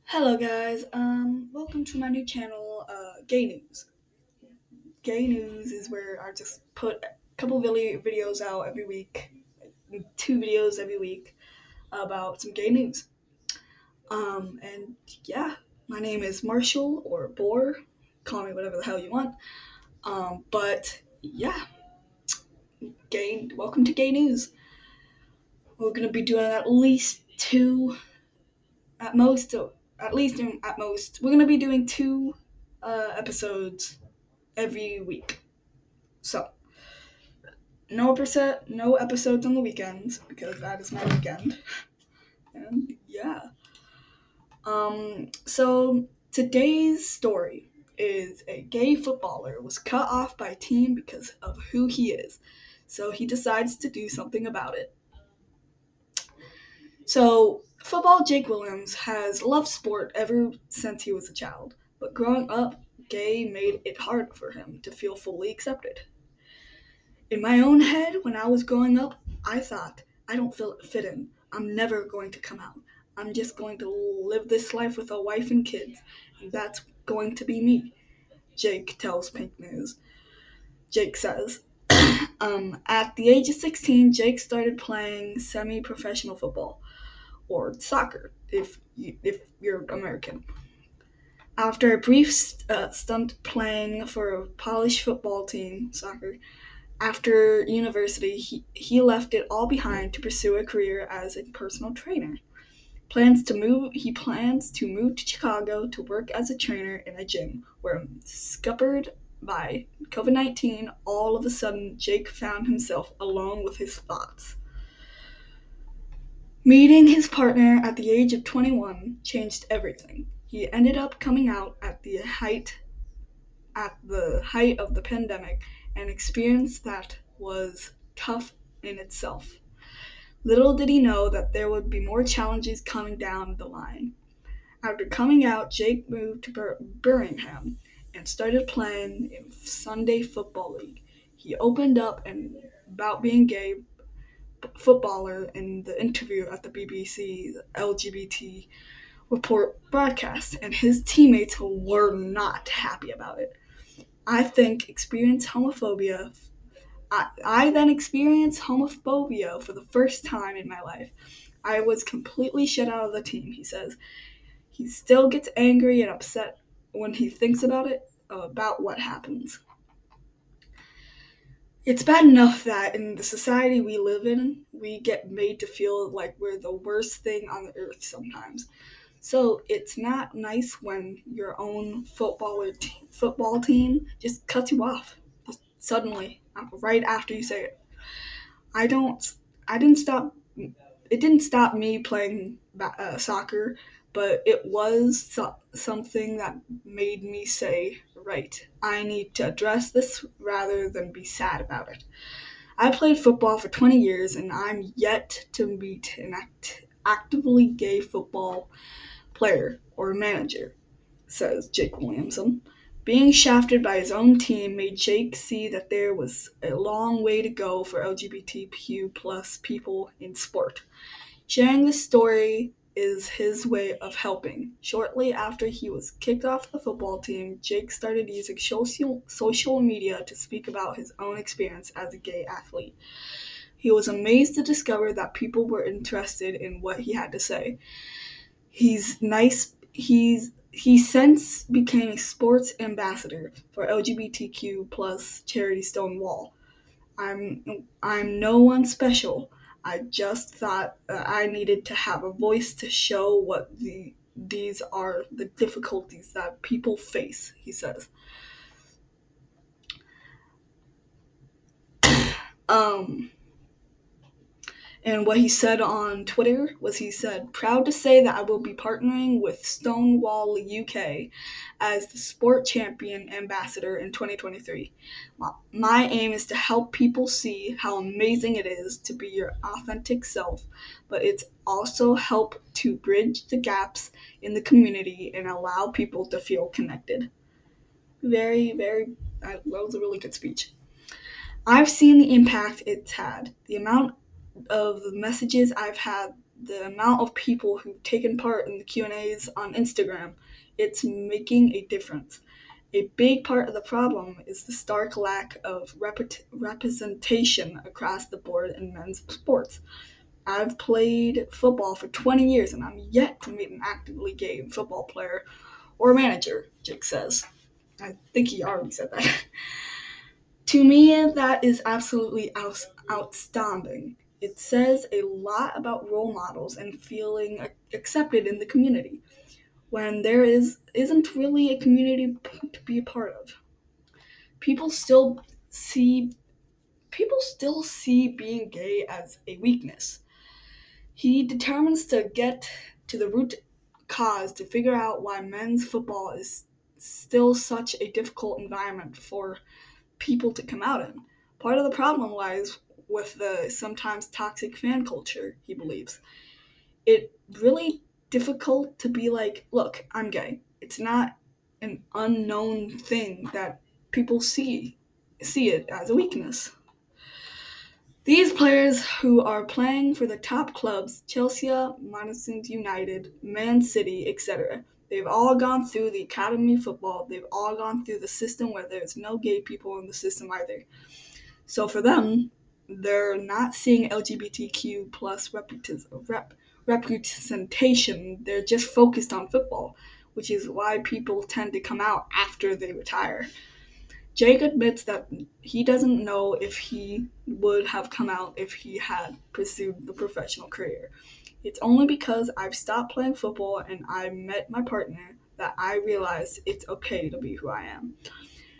Hello guys, welcome to my new channel, Gay News. Gay News is where I just put a couple videos out every week, two videos every week about some gay news. And yeah, my name is Marshall or Boar, call me whatever the hell you want. But yeah, welcome to Gay News. We're gonna be doing at least two, at most, at most, we're gonna be doing two episodes every week. So no episodes on the weekends because that is my weekend. And yeah. So today's story is a gay footballer was cut off by a team because of who he is. So he decides to do something about it. So football Jake Williams has loved sport ever since he was a child, but growing up, gay made it hard for him to feel fully accepted. In my own head, when I was growing up, I thought, I don't feel fit in. I'm never going to come out. I'm just going to live this life with a wife and kids, and that's going to be me, Jake tells Pink News. Jake says, at the age of 16, Jake started playing semi-professional football, or soccer, if you're American. After a brief stunt playing for a Polish football team, soccer, after university, he left it all behind to pursue a career as a personal trainer. He plans to move to Chicago to work as a trainer in a gym where, scuppered by COVID-19, all of a sudden Jake found himself alone with his thoughts. Meeting his partner at the age of 21 changed everything. He ended up coming out at the height of the pandemic, an experience that was tough in itself. Little did he know that there would be more challenges coming down the line. After coming out, Jake moved to Birmingham and started playing in Sunday Football League. He opened up about being gay footballer in the interview at the BBC LGBT Report broadcast, and his teammates were not happy about it. I think experienced homophobia. I then experienced homophobia for the first time in my life. I was completely shut out of the team, he says. He still gets angry and upset when he thinks about what happens. It's bad enough that in the society we live in, we get made to feel like we're the worst thing on the earth sometimes. So it's not nice when your own football team just cuts you off suddenly, right after you say it. I don't. I didn't stop. It didn't stop me playing soccer, but it was something that made me say, right, I need to address this rather than be sad about it. I played football for 20 years, and I'm yet to meet an actively gay football player or manager, says Jake Williamson. Being shafted by his own team made Jake see that there was a long way to go for LGBTQ plus people in sport. Sharing this story is his way of helping. Shortly after he was kicked off the football team, Jake started using social media to speak about his own experience as a gay athlete. He was amazed to discover that people were interested in what he had to say. He since became a sports ambassador for LGBTQ plus charity Stonewall. I'm no one special. I just thought I needed to have a voice to show what these are the difficulties that people face, he says. Um, And what he said on Twitter was he said, proud to say that I will be partnering with Stonewall UK as the Sport Champion Ambassador in 2023. My aim is to help people see how amazing it is to be your authentic self, but it's also help to bridge the gaps in the community and allow people to feel connected. That was a really good speech. I've seen the impact it's had. The amount of the messages I've had the amount of people who've taken part in the Q&As on Instagram, it's making a difference. A big part of the problem is the stark lack of representation across the board in men's sports. I've played football for 20 years and I'm yet to meet an actively gay football player or manager, Jake says. I think he already said that. To me, that is absolutely outstanding. It says a lot about role models and feeling accepted in the community when there isn't really a community to be a part of. People still see people still see being gay as a weakness. He determines to get to the root cause to figure out why men's football is still such a difficult environment for people to come out in. Part of the problem lies with the sometimes toxic fan culture, he believes. It's really difficult to be like, look, I'm gay. It's not an unknown thing that people see it as a weakness. These players who are playing for the top clubs, Chelsea, Manchester United, Man City, etc., they've all gone through the academy football. They've all gone through the system where there's no gay people in the system either. So for them, they're not seeing LGBTQ plus representation. They're just focused on football, which is why people tend to come out after they retire. Jake admits that he doesn't know if he would have come out if he had pursued the professional career. It's only because I've stopped playing football and I met my partner that I realized it's okay to be who I am.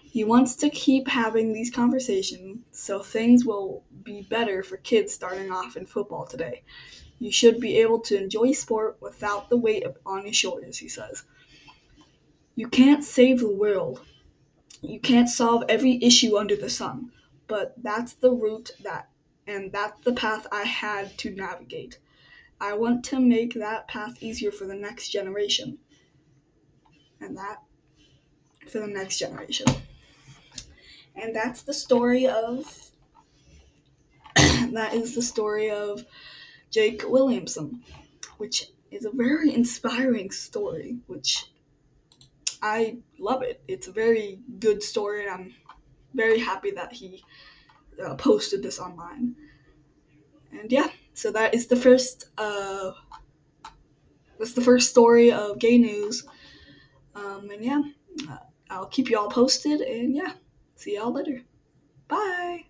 He wants to keep having these conversations so things will be better for kids starting off in football today. You should be able to enjoy sport without the weight on your shoulders, he says. You can't save the world. You can't solve every issue under the sun, but that's the and that's the path I had to navigate. I want to make that path easier for the next generation. And that for the next generation. And that's the story of that is the story of Jake Williamson, which is a very inspiring story, which I love it. It's a very good story, and I'm very happy that he posted this online. And yeah, so that is the first story of gay news. And yeah, I'll keep you all posted. And yeah, see y'all later. Bye.